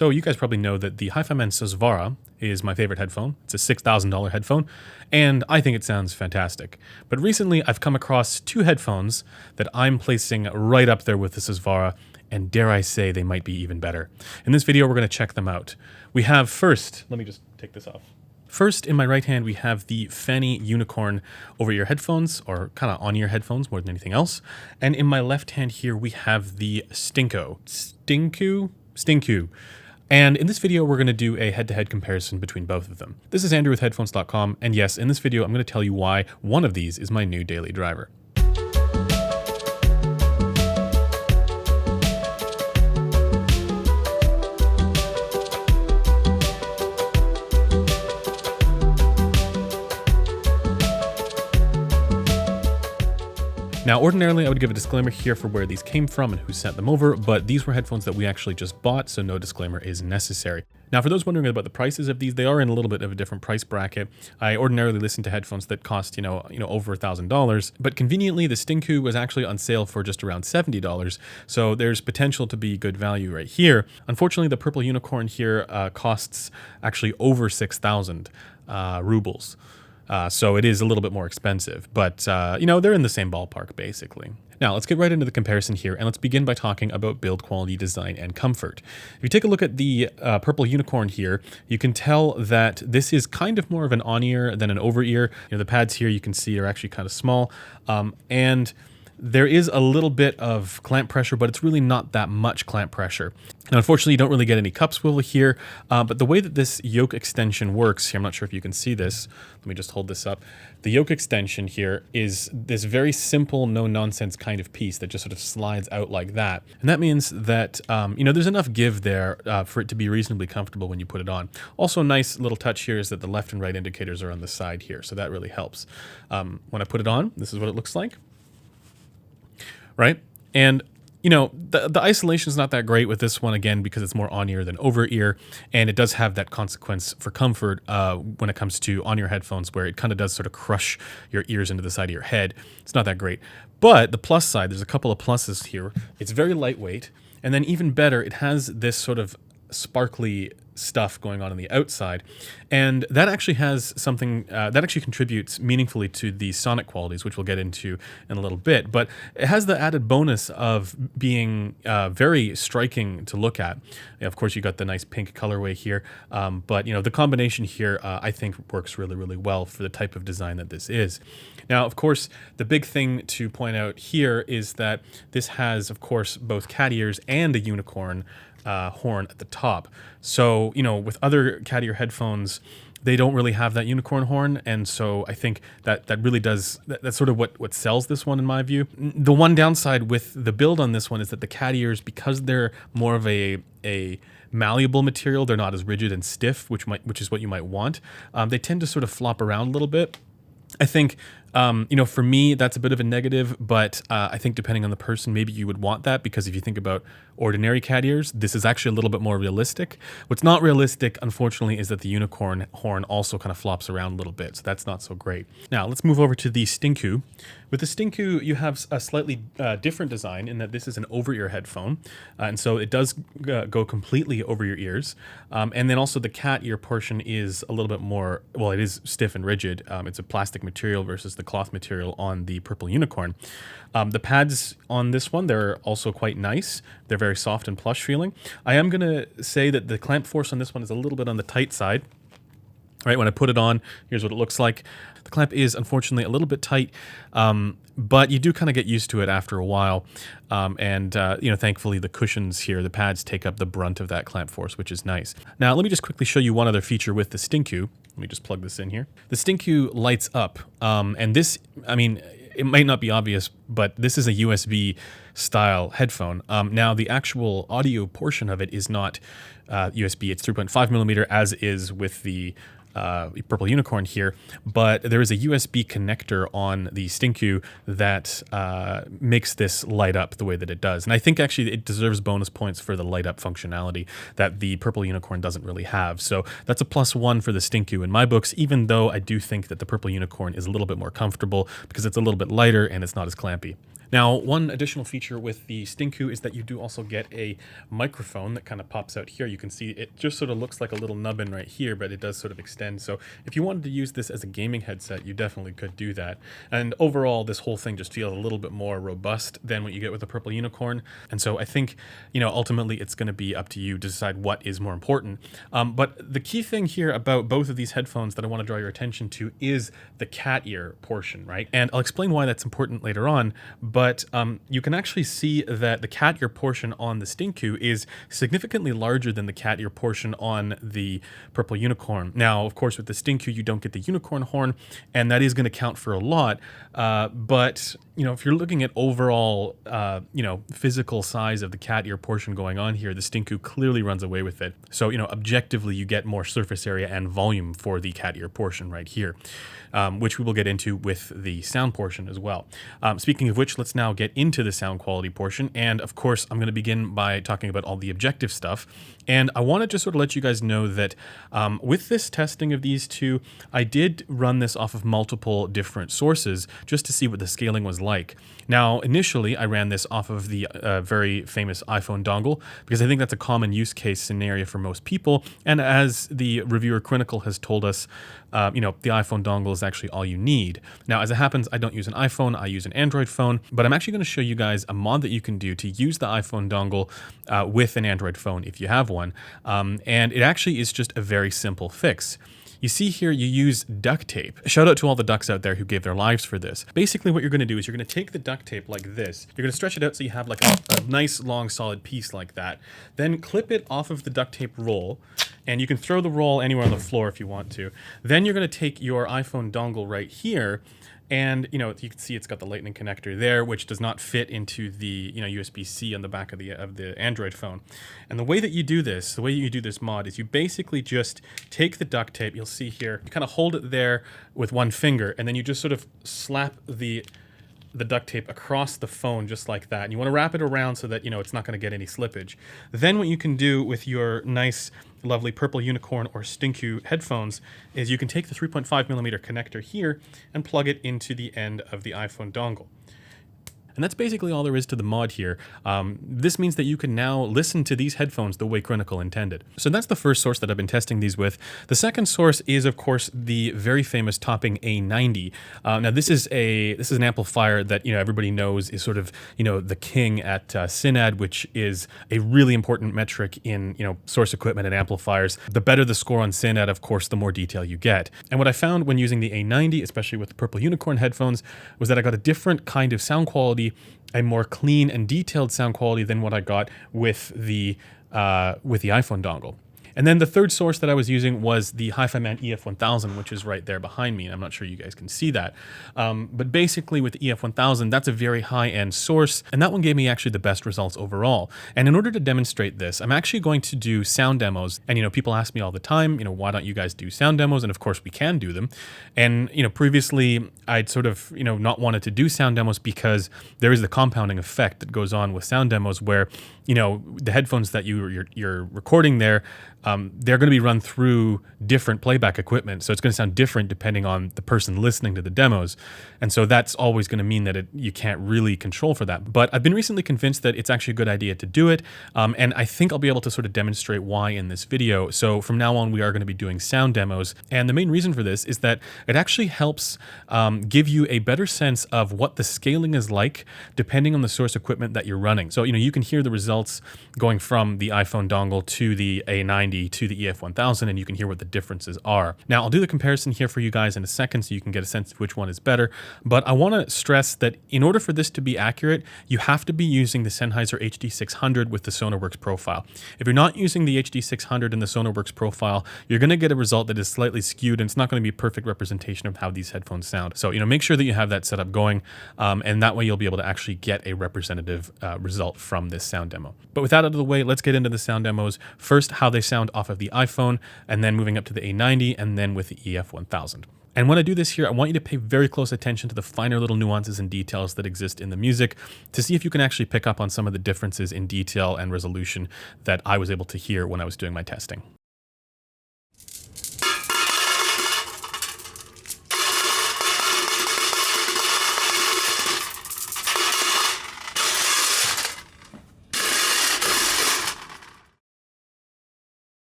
So you guys probably know that the Hi-Fi Sosvara is my favorite headphone. It's a $6,000 headphone, and I think it sounds fantastic. But recently I've come across two headphones that I'm placing right up there with the Sosvara, and dare I say they might be even better. In this video, we're going to check them out. We have first, let me just take this off. First, in my right hand, we have the Fanny Unicorn over-ear headphones, or kind of on-ear headphones more than anything else. And in my left hand here, we have the Stinku. And in this video, we're going to do a head-to-head comparison between both of them. This is Andrew with Headphones.com, and yes, in this video, I'm going to tell you why one of these is my new daily driver. Now, ordinarily, I would give a disclaimer here for where these came from and who sent them over, but these were headphones that we actually just bought, so no disclaimer is necessary. Now, for those wondering about the prices of these, they are in a little bit of a different price bracket. I ordinarily listen to headphones that cost, over $1,000, but conveniently, the Stinku was actually on sale for just around $70, so there's potential to be good value right here. Unfortunately, the Purple Unicorn here costs actually over 6,000 rubles. So it is a little bit more expensive, but they're in the same ballpark basically. Now let's get right into the comparison here, and let's begin by talking about build quality, design, and comfort. If you take a look at the Purple Unicorn here, you can tell that this is kind of more of an on-ear than an over-ear. The pads here you can see are actually kind of small, and there is a little bit of clamp pressure, but it's really not that much clamp pressure. Now, unfortunately, you don't really get any cup swivel here, but the way that this yoke extension works here, I'm not sure if you can see this. Let me just hold this up. The yoke extension here is this very simple, no-nonsense kind of piece that just sort of slides out like that. And that means that, there's enough give there for it to be reasonably comfortable when you put it on. Also, a nice little touch here is that the left and right indicators are on the side here, so that really helps. When I put it on, this is what it looks like. Right? And, the isolation is not that great with this one, again, because it's more on-ear than over-ear, and it does have that consequence for comfort when it comes to on-ear headphones, where it kind of does sort of crush your ears into the side of your head. It's not that great. But the plus side, there's a couple of pluses here. It's very lightweight, and then even better, it has this sort of sparkly stuff going on the outside, and that actually has something that actually contributes meaningfully to the sonic qualities, which we'll get into in a little bit. But it has the added bonus of being very striking to look at. Of course, you got the nice pink colorway here, but the combination here I think works really, really well for the type of design that this is. Now, of course, the big thing to point out here is that this has, of course, both cat ears and a unicorn horn at the top. So, with other cat ear headphones, they don't really have that unicorn horn, and so I think that really does, that's sort of what sells this one in my view. The one downside with the build on this one is that the cat ears, because they're more of a malleable material, they're not as rigid and stiff, which is what you might want. They tend to sort of flop around a little bit. I think, for me, that's a bit of a negative, but I think depending on the person, maybe you would want that, because if you think about ordinary cat ears, this is actually a little bit more realistic. What's not realistic, unfortunately, is that the unicorn horn also kind of flops around a little bit, so that's not so great. Now, let's move over to the Stinku. With the Stinku, you have a slightly different design in that this is an over-ear headphone, and so it does go completely over your ears, and then also the cat ear portion is a little bit more, well, it is stiff and rigid. It's a plastic material versus the cloth material on the Purple Unicorn. The pads on this one, they're also quite nice. They're very soft and plush feeling. I am going to say that the clamp force on this one is a little bit on the tight side. Right, when I put it on, here's what it looks like. The clamp is unfortunately a little bit tight, but you do kind of get used to it after a while. Thankfully the cushions here, the pads, take up the brunt of that clamp force, which is nice. Now, let me just quickly show you one other feature with the Stinku. Let me just plug this in here. The Stinku lights up, and this, it might not be obvious, but this is a USB style headphone. Now, the actual audio portion of it is not USB. It's 3.5 millimeter, as is with the Purple Unicorn here, but there is a USB connector on the Stinku that makes this light up the way that it does. And I think actually it deserves bonus points for the light up functionality that the Purple Unicorn doesn't really have. So that's a +1 for the Stinku in my books, even though I do think that the Purple Unicorn is a little bit more comfortable because it's a little bit lighter and it's not as clampy. Now, one additional feature with the Stinku is that you do also get a microphone that kind of pops out here. You can see it just sort of looks like a little nubbin right here, but it does sort of extend. So if you wanted to use this as a gaming headset, you definitely could do that. And overall, this whole thing just feels a little bit more robust than what you get with the Purple Unicorn. And so I think, ultimately it's going to be up to you to decide what is more important. But the key thing here about both of these headphones that I want to draw your attention to is the cat ear portion, right? And I'll explain why that's important later on. But you can actually see that the cat ear portion on the Stinku is significantly larger than the cat ear portion on the Purple Unicorn. Now, of course, with the Stinku, you don't get the unicorn horn, and that is going to count for a lot. But if you're looking at overall, physical size of the cat ear portion going on here, the Stinku clearly runs away with it. So, objectively, you get more surface area and volume for the cat ear portion right here, which we will get into with the sound portion as well. Speaking of which, let's now get into the sound quality portion. And of course, I'm going to begin by talking about all the objective stuff. And I want to just sort of let you guys know that with this testing of these two, I did run this off of multiple different sources just to see what the scaling was like. Now, initially, I ran this off of the very famous iPhone dongle because I think that's a common use case scenario for most people. And as the reviewer Critical has told us, the iPhone dongle is actually all you need. Now, as it happens, I don't use an iPhone, I use an Android phone, but I'm actually going to show you guys a mod that you can do to use the iPhone dongle with an Android phone if you have one. And it actually is just a very simple fix. You see here, you use duct tape. Shout out to all the ducks out there who gave their lives for this. Basically what you're gonna do is you're gonna take the duct tape like this. You're gonna stretch it out so you have like a nice long solid piece like that. Then clip it off of the duct tape roll, and you can throw the roll anywhere on the floor if you want to. Then you're gonna take your iPhone dongle right here, and you can see it's got the lightning connector there, which does not fit into the USB-C on the back of the Android phone. And the way that you do this, the way you do this mod, is you basically just take the duct tape. You'll see here, you kind of hold it there with one finger, and then you just sort of slap the duct tape across the phone just like that. And you want to wrap it around so that it's not going to get any slippage. Then what you can do with your nice lovely Purple Unicorn or Stinku headphones is you can take the 3.5mm connector here and plug it into the end of the iPhone dongle. And that's basically all there is to the mod here. This means that you can now listen to these headphones the way Critical intended. So that's the first source that I've been testing these with. The second source is, of course, the very famous Topping A90. Now this is an amplifier that everybody knows is sort of the king at SYNAD, which is a really important metric in source equipment and amplifiers. The better the score on SYNAD, of course, the more detail you get. And what I found when using the A90, especially with the Purple Unicorn headphones, was that I got a different kind of sound quality, a more clean and detailed sound quality than what I got with the iPhone dongle. And then the third source that I was using was the Hi-Fi Man EF1000, which is right there behind me. And I'm not sure you guys can see that. But basically with the EF1000, that's a very high-end source. And that one gave me actually the best results overall. And in order to demonstrate this, I'm actually going to do sound demos. And, people ask me all the time, why don't you guys do sound demos? And of course we can do them. And, previously I'd sort of, not wanted to do sound demos because there is the compounding effect that goes on with sound demos where, the headphones that you're recording there, they're going to be run through different playback equipment. So it's going to sound different depending on the person listening to the demos. And so that's always going to mean that you can't really control for that. But I've been recently convinced that it's actually a good idea to do it. And I think I'll be able to sort of demonstrate why in this video. So from now on, we are going to be doing sound demos. And the main reason for this is that it actually helps give you a better sense of what the scaling is like depending on the source equipment that you're running. So, you can hear the results going from the iPhone dongle to the A90 to the EF1000, and you can hear what the differences are. Now, I'll do the comparison here for you guys in a second so you can get a sense of which one is better, but I want to stress that in order for this to be accurate, you have to be using the Sennheiser HD600 with the Sonarworks profile. If you're not using the HD600 in the Sonarworks profile, you're going to get a result that is slightly skewed, and it's not going to be a perfect representation of how these headphones sound. So, make sure that you have that setup going, and that way you'll be able to actually get a representative result from this sound demo. But with that out of the way, let's get into the sound demos. First, how they sound off of the iPhone, and then moving up to the A90, and then with the EF1000. And when I do this here, I want you to pay very close attention to the finer little nuances and details that exist in the music to see if you can actually pick up on some of the differences in detail and resolution that I was able to hear when I was doing my testing.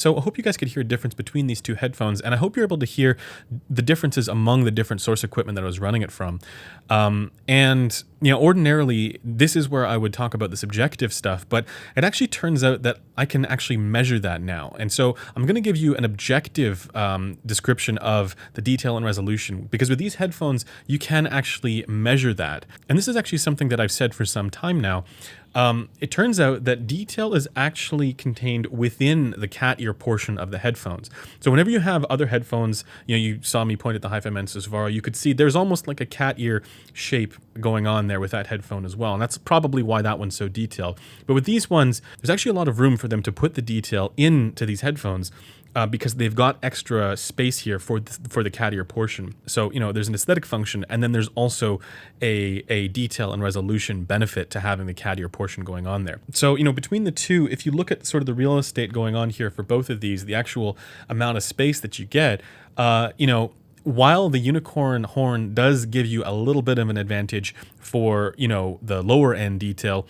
So I hope you guys could hear a difference between these two headphones, and I hope you're able to hear the differences among the different source equipment that I was running it from. And ordinarily, this is where I would talk about the subjective stuff, but it actually turns out that I can actually measure that now. And so I'm going to give you an objective description of the detail and resolution, because with these headphones, you can actually measure that. And this is actually something that I've said for some time now. It turns out that detail is actually contained within the cat ear portion of the headphones. So whenever you have other headphones, you saw me point at the Headphone Vara, you could see there's almost like a cat ear shape going on there with that headphone as well. And that's probably why that one's so detailed. But with these ones, there's actually a lot of room for them to put the detail into these headphones. Because they've got extra space here for the cat ear portion. So, there's an aesthetic function, and then there's also a detail and resolution benefit to having the cat ear portion going on there. So, between the two, if you look at sort of the real estate going on here for both of these, the actual amount of space that you get, while the unicorn horn does give you a little bit of an advantage for, the lower end detail,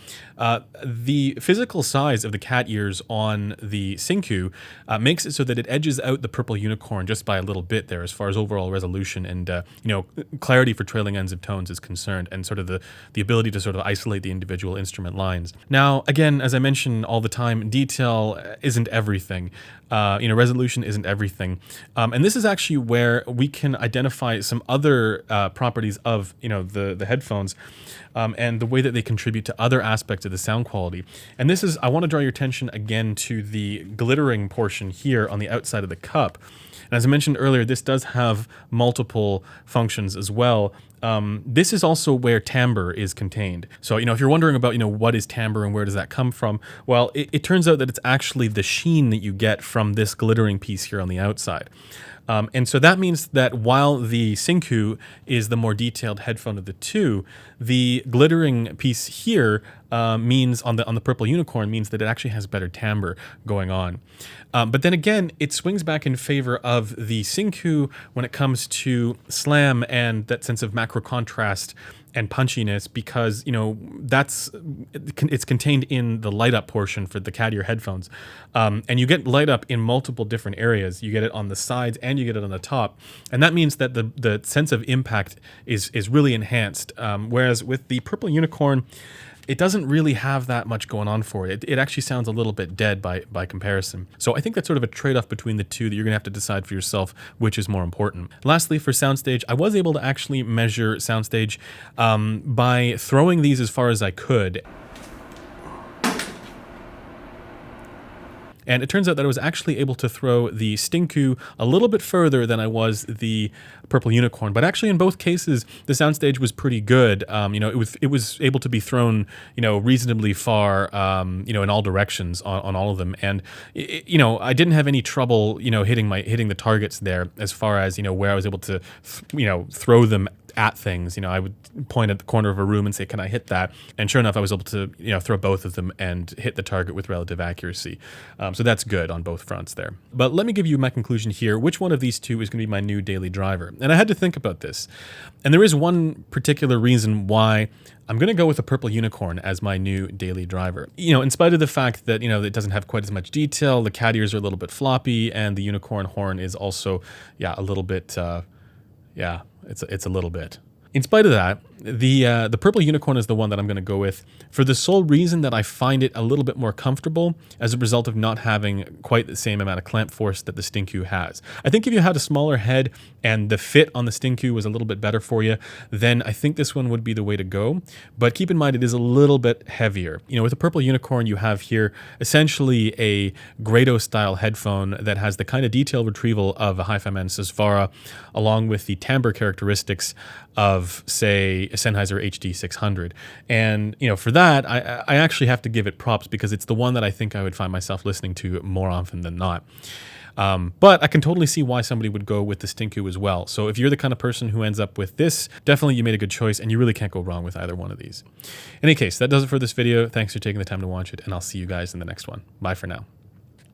the physical size of the cat ears on the Syncu makes it so that it edges out the purple unicorn just by a little bit there as far as overall resolution and, clarity for trailing ends of tones is concerned, and sort of the ability to sort of isolate the individual instrument lines. Now, again, as I mention all the time, detail isn't everything. Resolution isn't everything. And this is actually where we can identify some other properties of, the headphones and the way that they contribute to other aspects of the sound quality. And this is, I want to draw your attention again to the glittering portion here on the outside of the cup. And as I mentioned earlier, this does have multiple functions as well. This is also where timbre is contained. So, if you're wondering about, what is timbre and where does that come from? Well, it turns out that it's actually the sheen that you get from this glittering piece here on the outside. And so that means that while the Syncu is the more detailed headphone of the two, the glittering piece here means on the purple unicorn means that it actually has better timbre going on. But then again, it swings back in favor of the Syncu when it comes to slam and that sense of macro contrast and punchiness, because it's contained in the light up portion for the cat ear headphones, and you get light up in multiple different areas. You get it on the sides and you get it on the top, and that means that the sense of impact is really enhanced. Whereas with the purple unicorn, it doesn't really have that much going on for it. It actually sounds a little bit dead by comparison. So I think that's sort of a trade-off between the two that you're going to have to decide for yourself which is more important. Lastly, for soundstage, I was able to actually measure soundstage by throwing these as far as I could. And it turns out that I was actually able to throw the Syncu a little bit further than I was the purple unicorn. But actually, in both cases, the soundstage was pretty good. It was able to be thrown, reasonably far, in all directions on all of them. And I didn't have any trouble, hitting the targets there as far as where I was able to, throw them at things. I would point at the corner of a room and say, can I hit that? And sure enough, I was able to, throw both of them and hit the target with relative accuracy. So that's good on both fronts there. But let me give you my conclusion here. Which one of these two is going to be my new daily driver? And I had to think about this. And there is one particular reason why I'm going to go with a purple unicorn as my new daily driver. In spite of the fact that, it doesn't have quite as much detail, the cat ears are a little bit floppy, and the unicorn horn is also, a little bit, it's a little bit. In spite of that, the purple unicorn is the one that I'm going to go with for the sole reason that I find it a little bit more comfortable as a result of not having quite the same amount of clamp force that the Syncu has. I think if you had a smaller head and the fit on the Syncu was a little bit better for you, then I think this one would be the way to go. But keep in mind, it is a little bit heavier. With the purple unicorn, you have here essentially a Grado style headphone that has the kind of detail retrieval of a Headphone Vara, along with the timbre characteristics of, say, a Sennheiser HD600. And, for that, I actually have to give it props because it's the one that I think I would find myself listening to more often than not. But I can totally see why somebody would go with the Syncu as well. So if you're the kind of person who ends up with this, definitely you made a good choice, and you really can't go wrong with either one of these. In any case, that does it for this video. Thanks for taking the time to watch it, and I'll see you guys in the next one. Bye for now.